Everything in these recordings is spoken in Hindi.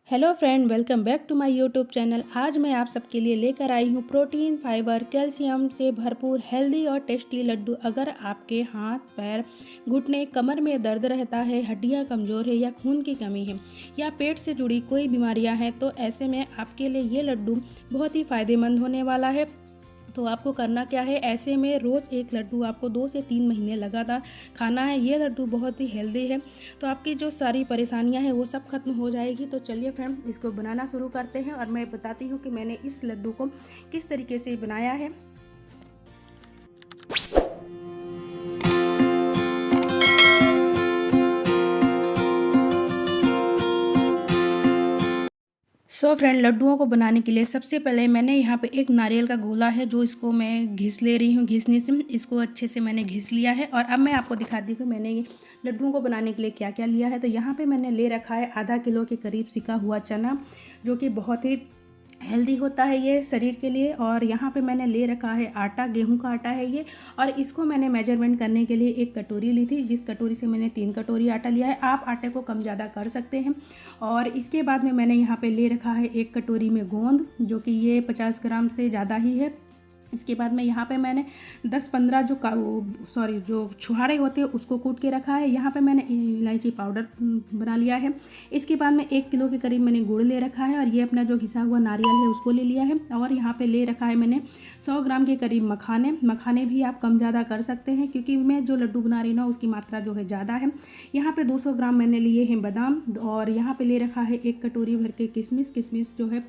Hello friend, welcome back to my YouTube channel. आज मैं आप सबके लिए लेकर आई हूँ प्रोटीन, फाइबर, कैल्शियम से भरपूर हेल्दी और टेस्टी लड्डू। अगर आपके हाथ, पैर, घुटने, कमर में दर्द रहता है, हड्डियाँ कमज़ोर है या खून की कमी है या पेट से जुड़ी कोई बीमारियाँ हैं, तो ऐसे में आपके लिए ये लड्डू बहुत ही फ़ायदेमंद होने वाला है। तो आपको करना क्या है, ऐसे में रोज़ एक लड्डू आपको 2 से 3 महीने लगातार खाना है। ये लड्डू बहुत ही हेल्दी है, तो आपकी जो सारी परेशानियां हैं वो सब खत्म हो जाएगी। तो चलिए फ्रेंड, इसको बनाना शुरू करते हैं और मैं बताती हूँ कि मैंने इस लड्डू को किस तरीके से बनाया है। फ्रेंड, लड्डुओं को बनाने के लिए सबसे पहले मैंने यहाँ पे एक नारियल का गोला है, जो इसको मैं घिस ले रही हूँ। घिसने से इसको अच्छे से मैंने घिस लिया है। और अब मैं आपको दिखाती हूँ मैंने ये लड्डुओं को बनाने के लिए क्या क्या लिया है। तो यहाँ पे मैंने ले रखा है आधा किलो के करीब सिका हुआ चना, जो कि बहुत ही हेल्दी होता है ये शरीर के लिए। और यहाँ पे मैंने ले रखा है आटा, गेहूं का आटा है ये। और इसको मैंने मेजरमेंट करने के लिए एक कटोरी ली थी, जिस कटोरी से मैंने 3 कटोरी आटा लिया है। आप आटे को कम ज़्यादा कर सकते हैं। और इसके बाद में मैंने यहाँ पे ले रखा है एक कटोरी में गोंद, जो कि ये 50 ग्राम से ज़्यादा ही है। इसके बाद में यहाँ पे मैंने 10-15 जो छुहारे होते हैं उसको कूट के रखा है। यहाँ पे मैंने इलायची पाउडर बना लिया है। इसके बाद में 1 किलो के करीब मैंने गुड़ ले रखा है, और ये अपना जो घिसा हुआ नारियल है उसको ले लिया है। और यहाँ पे ले रखा है मैंने 100 ग्राम के करीब मखाने भी आप कम ज़्यादा कर सकते हैं, क्योंकि मैं जो लड्डू बना रही हूँ उसकी मात्रा जो है ज़्यादा है। यहाँ पे 200 ग्राम मैंने लिए हैं बादाम। और यहाँ पे ले रखा है 1 कटोरी भर के किशमिश जो है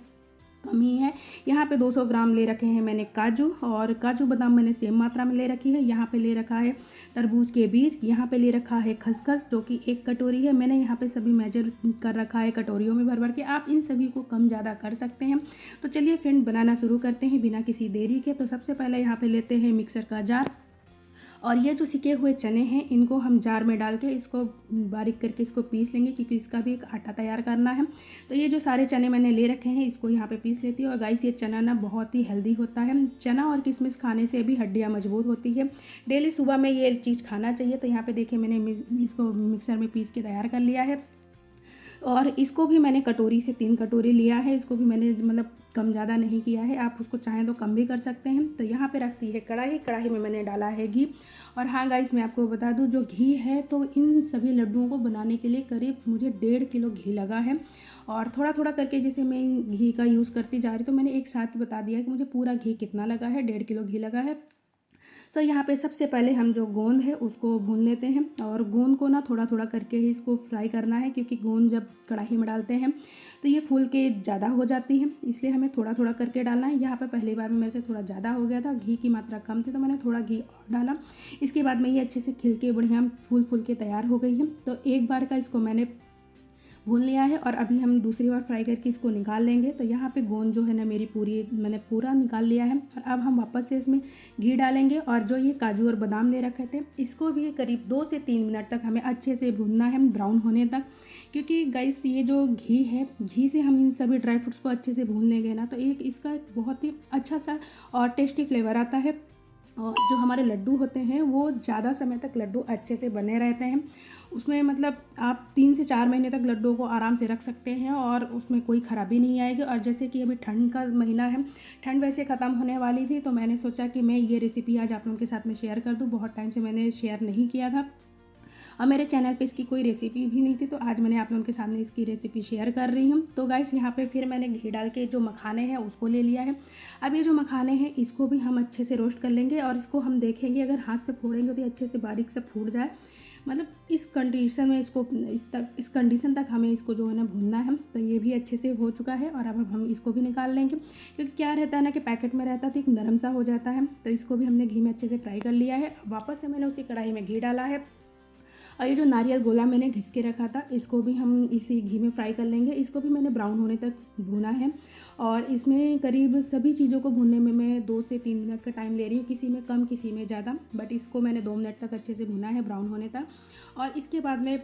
कम ही है। यहाँ पे 200 ग्राम ले रखे हैं मैंने काजू, और काजू बादाम मैंने सेम मात्रा में ले रखी है। यहाँ पे ले रखा है तरबूज के बीज। यहाँ पे ले रखा है खसखस, जो कि 1 कटोरी है। मैंने यहाँ पे सभी मेजर कर रखा है कटोरियों में भर भर के। आप इन सभी को कम ज़्यादा कर सकते हैं। तो चलिए फ्रेंड, बनाना शुरू करते हैं बिना किसी देरी के। तो सबसे पहले यहाँ पे लेते हैं मिक्सर का जार, और ये जो सिके हुए चने हैं इनको हम जार में डाल के इसको बारीक करके इसको पीस लेंगे, क्योंकि इसका भी एक आटा तैयार करना है। तो ये जो सारे चने मैंने ले रखे हैं इसको यहाँ पे पीस लेती हूँ। और गाइस, ये चना ना बहुत ही हेल्दी होता है। चना और किशमिश खाने से भी हड्डियाँ मजबूत होती है। डेली सुबह में ये चीज़ खाना चाहिए। तो यहाँ पर देखिए, मैंने इसको मिक्सर में पीस के तैयार कर लिया है। और इसको भी मैंने कटोरी से 3 कटोरी लिया है। इसको भी मैंने कम ज़्यादा नहीं किया है, आप उसको चाहें तो कम भी कर सकते हैं। तो यहाँ पे रखती है कढ़ाई में मैंने डाला है घी। और हाँ गाइस, मैं आपको बता दूँ, जो घी है तो इन सभी लड्डुओं को बनाने के लिए करीब मुझे 1.5 किलो घी लगा है। और थोड़ा थोड़ा करके जैसे मैं घी का यूज़ करती जा रही, तो मैंने एक साथ बता दिया कि मुझे पूरा घी कितना लगा है। 1.5 किलो घी लगा है। यहाँ पे सबसे पहले हम जो गोंद है उसको भून लेते हैं। और गोंद को ना थोड़ा थोड़ा करके ही इसको फ्राई करना है, क्योंकि गोंद जब कढ़ाई में डालते हैं तो ये फूल के ज़्यादा हो जाती है, इसलिए हमें थोड़ा थोड़ा करके डालना है। यहाँ पे पहली बार में मेरे से थोड़ा ज़्यादा हो गया था, घी की मात्रा कम थी, तो मैंने थोड़ा घी और डाला। इसके बाद में ये अच्छे से खिल के बढ़िया फूल के तैयार हो गई है। तो एक बार का इसको मैंने भून लिया है, और अभी हम दूसरी बार फ्राई करके इसको निकाल लेंगे। तो यहाँ पे गोंद जो है ना मेरी मैंने पूरा निकाल लिया है। और अब हम वापस से इसमें घी डालेंगे, और जो ये काजू और बादाम ले रखे थे इसको भी करीब 2 से 3 मिनट तक हमें अच्छे से भूनना है, ब्राउन होने तक। क्योंकि गाइस, ये जो घी है, घी से हम इन सभी ड्राई फ्रूट्स को अच्छे से भून लेंगे ना, तो इसका एक बहुत ही अच्छा सा और टेस्टी फ्लेवर आता है। और जो हमारे लड्डू होते हैं वो ज़्यादा समय तक लड्डू अच्छे से बने रहते हैं। उसमें आप 3 से 4 महीने तक लड्डुओं को आराम से रख सकते हैं, और उसमें कोई ख़राबी नहीं आएगी। और जैसे कि अभी ठंड का महीना है, ठंड वैसे ख़त्म होने वाली थी, तो मैंने सोचा कि मैं ये रेसिपी आज आप लोगों के साथ में शेयर कर दूँ। बहुत टाइम से मैंने शेयर नहीं किया था, और मेरे चैनल पे इसकी कोई रेसिपी भी नहीं थी, तो आज मैंने आप लोगों के सामने इसकी रेसिपी शेयर कर रही हूँ। तो गाइस, यहाँ पे फिर मैंने घी डाल के जो मखाने हैं उसको ले लिया है। अब ये जो मखाने हैं इसको भी हम अच्छे से रोस्ट कर लेंगे, और इसको हम देखेंगे अगर हाथ से फोड़ेंगे तो अच्छे से बारीक से फूट जाए। इस कंडीशन में इसको इस कंडीशन तक हमें इसको जो है ना भूनना है। तो ये भी अच्छे से हो चुका है, और अब हम इसको भी निकाल लेंगे, क्योंकि क्या रहता है ना कि पैकेट में रहता तो एक नरम सा हो जाता है। तो इसको भी हमने घी में अच्छे से फ्राई कर लिया है। वापस से मैंने उसी कढ़ाई में घी डाला है, और ये जो नारियल गोला मैंने घिस के रखा था इसको भी हम इसी घी में फ्राई कर लेंगे। इसको भी मैंने ब्राउन होने तक भुना है, और इसमें करीब सभी चीज़ों को भूनने में मैं 2 से 3 मिनट का टाइम ले रही हूँ, किसी में कम किसी में ज़्यादा। बट इसको मैंने 2 मिनट तक अच्छे से भुना है, ब्राउन होने तक। और इसके बाद में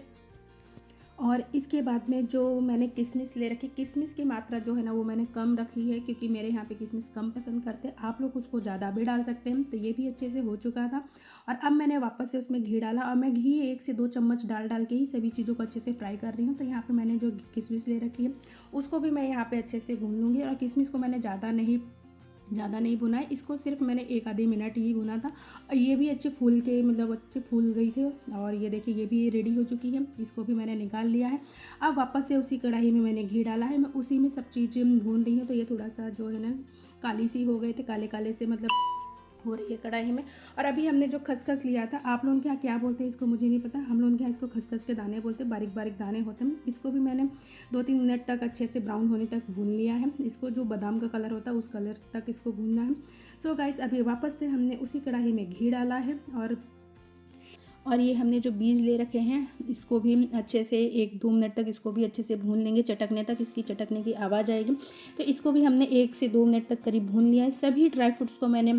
और इसके बाद में जो मैंने किशमिश ले रखी, किशमिश की मात्रा जो है ना वो मैंने कम रखी है, क्योंकि मेरे यहाँ पे किशमिश कम पसंद करते हैं। आप लोग उसको ज़्यादा भी डाल सकते हैं। तो ये भी अच्छे से हो चुका था और अब मैंने वापस से उसमें घी डाला और मैं घी 1 से 2 चम्मच डाल के ही सभी चीज़ों को अच्छे से फ्राई कर रही हूँ। तो यहाँ पर मैंने जो किशमिश ले रखी है उसको भी मैं यहाँ पर अच्छे से भून लूँगी। और किशमिश को मैंने ज़्यादा नहीं भुना है, इसको सिर्फ मैंने 1 आधे मिनट ही भुना था। और ये भी अच्छे फूल के मतलब अच्छे फूल गई थे। और ये देखिए ये भी रेडी हो चुकी है, इसको भी मैंने निकाल लिया है। अब वापस से उसी कढ़ाई में मैंने घी डाला है, मैं उसी में सब चीज़ भून रही हूँ। तो ये थोड़ा सा जो है ना काली सी हो गए थे, काले काले से मतलब हो रही है कढ़ाई में। और अभी हमने जो खसखस लिया था, आप लोगों के यहाँ क्या बोलते हैं इसको मुझे नहीं पता, हम लोगों के यहाँ इसको खसखस के दाने बोलते हैं, बारीक बारीक दाने होते हैं। इसको भी मैंने 2-3 मिनट तक अच्छे से ब्राउन होने तक भून लिया है। इसको जो बादाम का कलर होता है उस कलर तक इसको भूनना है। सो गाइस, अभी वापस से हमने उसी कढ़ाई में घी डाला है और ये हमने जो बीज ले रखे हैं इसको भी अच्छे से 1-2 मिनट तक इसको भी अच्छे से भून लेंगे, चटकने तक, इसकी चटकने की आवाज़ आएगी। तो इसको भी हमने 1 से 2 मिनट तक करीब भून लिया है। सभी ड्राई फ्रूट्स को मैंने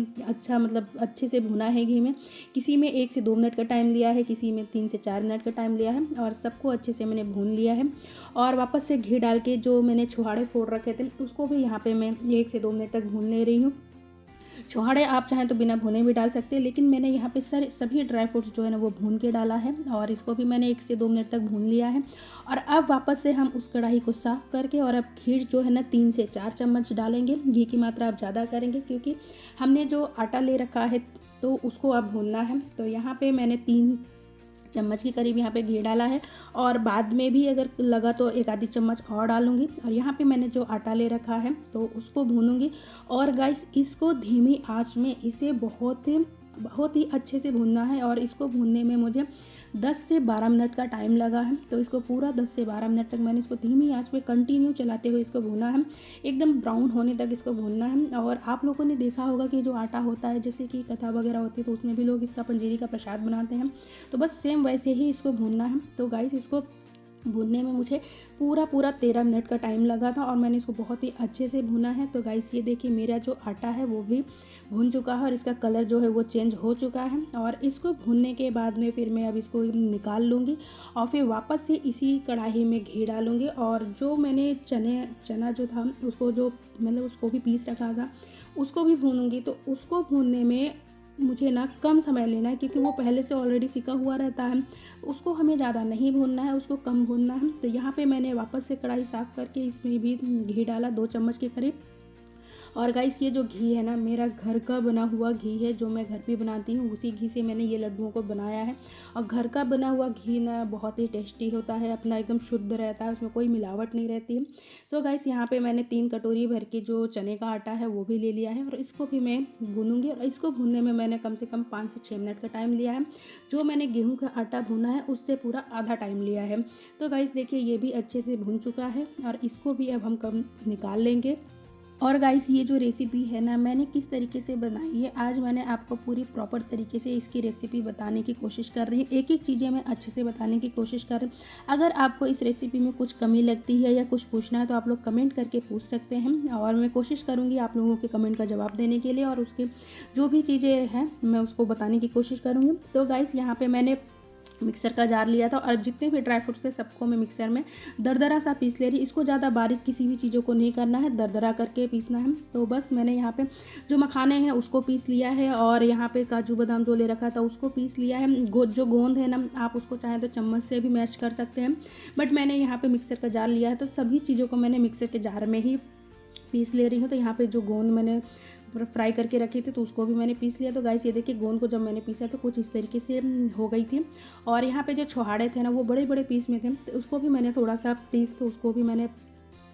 अच्छे से भुना है घी में। किसी में 1 से 2 मिनट का टाइम लिया है, किसी में 3 से 4 मिनट का टाइम लिया है और सबको अच्छे से मैंने भून लिया है। और वापस से घी डाल के जो मैंने छुहाड़े फोड़ रखे थे उसको भी यहाँ पर मैं 1 से 2 मिनट तक भून ले रही हूँ। छुहाड़े आप चाहें तो बिना भुने भी डाल सकते हैं, लेकिन मैंने यहाँ पे सभी ड्राई फ्रूट्स जो है ना वो भून के डाला है और इसको भी मैंने 1 से 2 मिनट तक भून लिया है। और अब वापस से हम उस कढ़ाई को साफ़ करके और अब घी जो है ना 3 से 4 चम्मच डालेंगे। घी की मात्रा आप ज़्यादा करेंगे क्योंकि हमने जो आटा ले रखा है तो उसको अब भूनना है। तो यहाँ पर मैंने 3 चम्मच के करीब यहाँ पे घी डाला है और बाद में भी अगर लगा तो 1 आधी चम्मच और डालूंगी। और यहाँ पे मैंने जो आटा ले रखा है तो उसको भूनूंगी। और गाइस, इसको धीमी आंच में इसे बहुत ही अच्छे से भूनना है और इसको भूनने में मुझे 10 से 12 मिनट का टाइम लगा है। तो इसको पूरा 10 से 12 मिनट तक मैंने इसको धीमी आंच पे कंटिन्यू चलाते हुए इसको भूना है, एकदम ब्राउन होने तक इसको भूनना है। और आप लोगों ने देखा होगा कि जो आटा होता है, जैसे कि कथा वगैरह होती है तो उसमें भी लोग इसका पंजीरी का प्रसाद बनाते हैं, तो बस सेम वैसे ही इसको भूनना है। तो गाइस, इसको भूनने में मुझे पूरा 13 मिनट का टाइम लगा था और मैंने इसको बहुत ही अच्छे से भुना है। तो गाइस, ये देखिए मेरा जो आटा है वो भी भुन चुका है और इसका कलर जो है वो चेंज हो चुका है। और इसको भुनने के बाद में फिर मैं अब इसको निकाल लूँगी और फिर वापस से इसी कढ़ाई में घी डालूँगी। और जो मैंने चना जो था उसको उसको भी पीस रखा था उसको भी भूनूँगी। तो उसको भूनने में मुझे ना कम समय लेना है क्योंकि वो पहले से ऑलरेडी सिका हुआ रहता है, उसको हमें ज़्यादा नहीं भूनना है, उसको कम भूनना है। तो यहाँ पे मैंने वापस से कढ़ाई साफ़ करके इसमें भी घी डाला 2 चम्मच के करीब। और गाइस, ये जो घी है ना मेरा घर का बना हुआ घी है, जो मैं घर पे बनाती हूँ, उसी घी से मैंने ये लड्डुओं को बनाया है। और घर का बना हुआ घी ना बहुत ही टेस्टी होता है, अपना एकदम शुद्ध रहता है, उसमें कोई मिलावट नहीं रहती है। सो गाइस, यहाँ पे मैंने 3 कटोरी भर के जो चने का आटा है वो भी ले लिया है और इसको भी मैं भूनूंगी। और इसको भूनने में मैंने कम से कम 5 से 6 मिनट का टाइम लिया है। जो मैंने गेहूँ का आटा भुना है उससे पूरा आधा टाइम लिया है। तो गाइस देखिए, ये भी अच्छे से भुन चुका है और इसको भी अब हम कम निकाल लेंगे। और गाइस, ये जो रेसिपी है ना मैंने किस तरीके से बनाई है, आज मैंने आपको पूरी प्रॉपर तरीके से इसकी रेसिपी बताने की कोशिश कर रही हूँ। एक एक चीज़ें मैं अच्छे से बताने की कोशिश कर रही हूँ। अगर आपको इस रेसिपी में कुछ कमी लगती है या कुछ पूछना है तो आप लोग कमेंट करके पूछ सकते हैं और मैं कोशिश करूँगी आप लोगों के कमेंट का जवाब देने के लिए और उसके जो भी चीज़ें हैं मैं उसको बताने की कोशिश करूँगी। तो गाइस, यहाँ पर मैंने मिक्सर का जार लिया था और जितने भी ड्राई फ्रूट्स थे सबको मैं मिक्सर में दरदरा सा पीस ले रही। इसको ज़्यादा बारीक किसी भी चीज़ों को नहीं करना है, दरदरा करके पीसना है। तो बस मैंने यहाँ पे जो मखाने हैं उसको पीस लिया है और यहाँ पे काजू बादाम जो ले रखा था उसको पीस लिया है। जो गोंद है ना, आप उसको चाहें तो चम्मच से भी मैश कर सकते हैं, बट मैंने यहाँ पर मिक्सर का जार लिया है तो सभी चीज़ों को मैंने मिक्सर के जार में ही पीस ले रही हूँ। तो यहाँ पे जो गोंद मैंने फ्राई करके रखी थी तो उसको भी मैंने पीस लिया। तो गाइस, ये देखिए गोंद को जब मैंने पीसा तो कुछ इस तरीके से हो गई थी। और यहाँ पे जो छुहाड़े थे ना वो बड़े बड़े पीस में थे, तो उसको भी मैंने थोड़ा सा पीस के उसको भी मैंने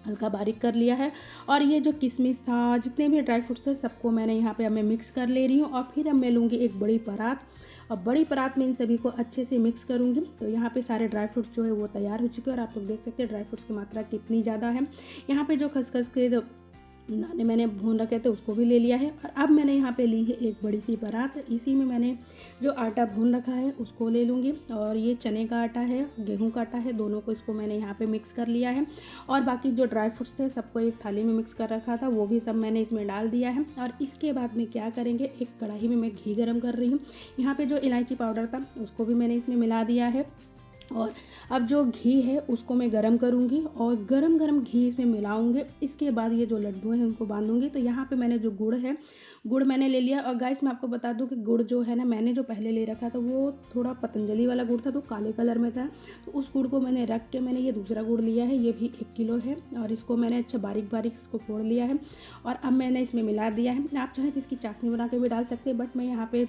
हल्का बारीक कर लिया है। और ये जो किशमिश था, जितने भी ड्राई फ्रूट्स है, सबको मैंने यहाँ पे अब मैं मिक्स कर ले रही हूँ। और फिर अब मैं लूँगी एक बड़ी परात और बड़ी परात में इन सभी को अच्छे से मिक्स करूँगी। तो यहाँ पे सारे ड्राई फ्रूट्स जो है वो तैयार हो चुके हैं और आप लोग देख सकते हैं ड्राई फ्रूट्स की मात्रा कितनी ज़्यादा है। यहाँ पे जो खसखस के दाने मैंने भून रखे थे उसको भी ले लिया है। और अब मैंने यहाँ पे ली है एक बड़ी सी परात, इसी में मैंने जो आटा भून रखा है उसको ले लूँगी। और ये चने का आटा है, गेहूं का आटा है, दोनों को इसको मैंने यहाँ पे मिक्स कर लिया है। और बाकी जो ड्राई फ्रूट्स थे सबको एक थाली में मिक्स कर रखा था वो भी सब मैंने इसमें डाल दिया है। और इसके बाद में क्या करेंगे, एक कढ़ाई में मैं घी गर्म कर रही हूँ। यहाँ पर जो इलायची पाउडर था उसको भी मैंने इसमें मिला दिया है और अब जो घी है उसको मैं गरम करूँगी और गरम गरम घी इसमें मिलाऊंगी। इसके बाद ये जो लड्डू हैं उनको बांधूंगी। तो यहाँ पे मैंने जो गुड़ है, गुड़ मैंने ले लिया। और गाइस मैं आपको बता दूं कि गुड़ जो है ना, मैंने जो पहले ले रखा था वो थोड़ा पतंजलि वाला गुड़ था, तो काले कलर में था। तो उस गुड़ को मैंने रख के मैंने ये दूसरा गुड़ लिया है, ये भी 1 किलो है। और इसको मैंने अच्छा बारीक बारीक इसको फोड़ लिया है और अब मैंने इसमें मिला दिया है। आप चाहें तो इसकी चाशनी बना के भी डाल सकते हैं, बट मैं यहाँ पे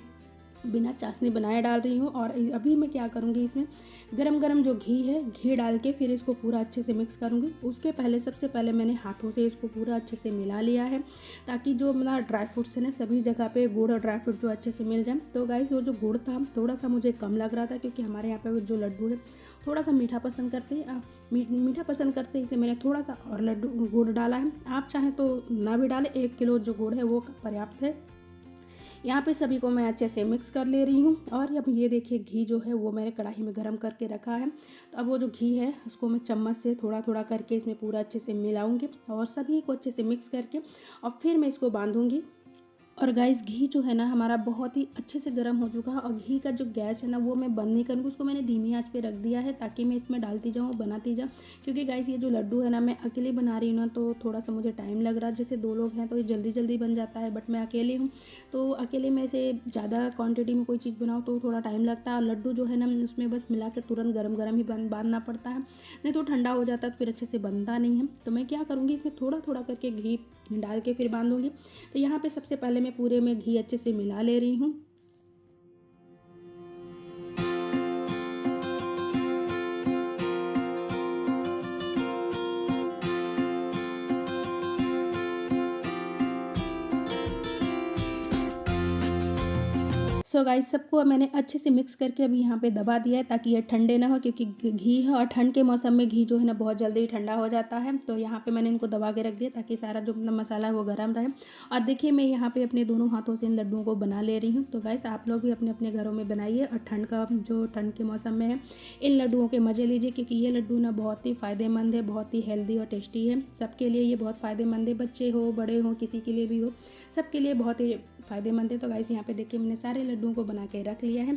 बिना चाशनी बनाए डाल रही हूँ। और अभी मैं क्या करूँगी, इसमें गरम गरम जो घी है, घी डाल के फिर इसको पूरा अच्छे से मिक्स करूँगी। उसके पहले सबसे पहले मैंने हाथों से इसको पूरा अच्छे से मिला लिया है, ताकि जो मेरा ड्राई फ्रूट्स है ना, सभी जगह पे गुड़ और ड्राई फ्रूट जो अच्छे से मिल जाए। तो गाइस वो जो गुड़ था थोड़ा सा मुझे कम लग रहा था, क्योंकि हमारे यहाँ पे जो लड्डू है थोड़ा सा मीठा पसंद करते हैं, मीठा पसंद करते हैं, इसलिए मैंने थोड़ा सा और लड्डू गुड़ डाला है। आप चाहें तो ना भी डालें, 1 किलो जो गुड़ है वो पर्याप्त है। यहाँ पे सभी को मैं अच्छे से मिक्स कर ले रही हूँ। और अब ये देखिए घी जो है वो मैंने कढ़ाई में गरम करके रखा है। तो अब वो जो घी है उसको मैं चम्मच से थोड़ा थोड़ा करके इसमें पूरा अच्छे से मिलाऊंगी और सभी को अच्छे से मिक्स करके और फिर मैं इसको बांधूंगी। और गाइस घी जो है ना हमारा बहुत ही अच्छे से गर्म हो चुका है। और घी का जो गैस है ना वो मैं बंद नहीं करूँगी, उसको मैंने धीमी आंच पे रख दिया है, ताकि मैं इसमें डालती जाऊँ बनाती जाऊँ। क्योंकि गाइस ये जो लड्डू है ना, मैं अकेले बना रही हूँ ना, तो थोड़ा सा मुझे टाइम लग रहा है। जैसे 2 लोग हैं तो ये जल्दी जल्दी बन जाता है, बट मैं अकेले हूँ, तो अकेले में से ज़्यादा क्वान्टिटी में कोई चीज़ बनाऊँ तो थोड़ा टाइम लगता है। और लड्डू जो है ना उसमें बस मिला के तुरंत गर्म गर्म ही बांधना पड़ता है, नहीं तो ठंडा हो जाता है तो फिर अच्छे से बनता नहीं है। तो मैं क्या करूँगी, इसमें थोड़ा थोड़ा करके घी डाल के फिर बांधूंगी। तो यहाँ पे सबसे पहले मैं पूरे में घी अच्छे से मिला ले रही हूँ। सो गाइस सबको मैंने अच्छे से मिक्स करके अभी यहाँ पे दबा दिया है, ताकि ये ठंडे ना हो, क्योंकि घी है और ठंड के मौसम में घी जो है ना बहुत जल्दी ठंडा हो जाता है। तो यहाँ पे मैंने इनको दबा के रख दिया, ताकि सारा जो अपना मसाला है वो गर्म रहे। और देखिए मैं यहाँ पे अपने दोनों हाथों से इन लड्डुओं को बना ले रही हूँ। तो गाइस आप लोग भी अपने अपने घरों में बनाइए और ठंड के मौसम में है इन लड्डुओं के मज़े लीजिए, क्योंकि ये लड्डू ना बहुत ही फ़ायदेमंद है, बहुत ही हेल्दी और टेस्टी है। सबके लिए ये बहुत फ़ायदेमंद है, बच्चे हो बड़े हो किसी के लिए भी हो, सबके लिए बहुत ही फ़ायदेमंद है। तो गाइस यहाँ पे देखिए मैंने सारे लड्डुओं को बना के रख लिया है।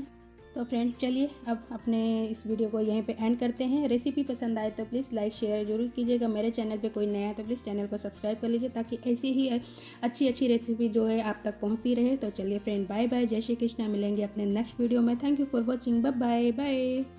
तो फ्रेंड चलिए अब अपने इस वीडियो को यहीं पे एंड करते हैं। रेसिपी पसंद आए तो प्लीज़ लाइक शेयर जरूर कीजिएगा। मेरे चैनल पे कोई नया है तो प्लीज़ चैनल को सब्सक्राइब कर लीजिए, ताकि ऐसी ही अच्छी अच्छी रेसिपी जो है आप तक पहुंचती रहे। तो चलिए फ्रेंड बाय बाय, जय श्री कृष्णा। मिलेंगे अपने नेक्स्ट वीडियो में। Thank you for watching, bye bye bye.